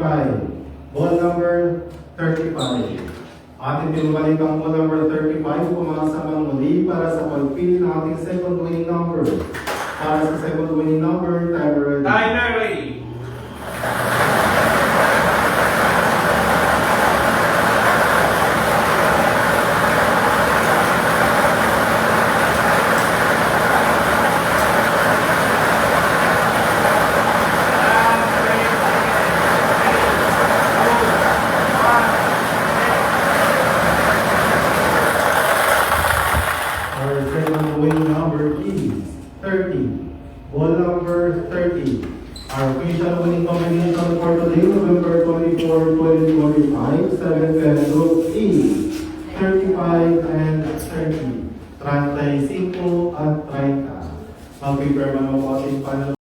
35. Ball number 35. Ating pinubalik ang ball number 35. Pumasamang muli para sa pagpili ng ating second winning number. Para sa second winning number, timer ready. Timer ready. Our second winning number is 30. Ball number 30. Our official winning combination for today, November 24, 2025, 7 Pedro is 35 and 30. 35 at 30. Mag-prepare man mo po ating panel.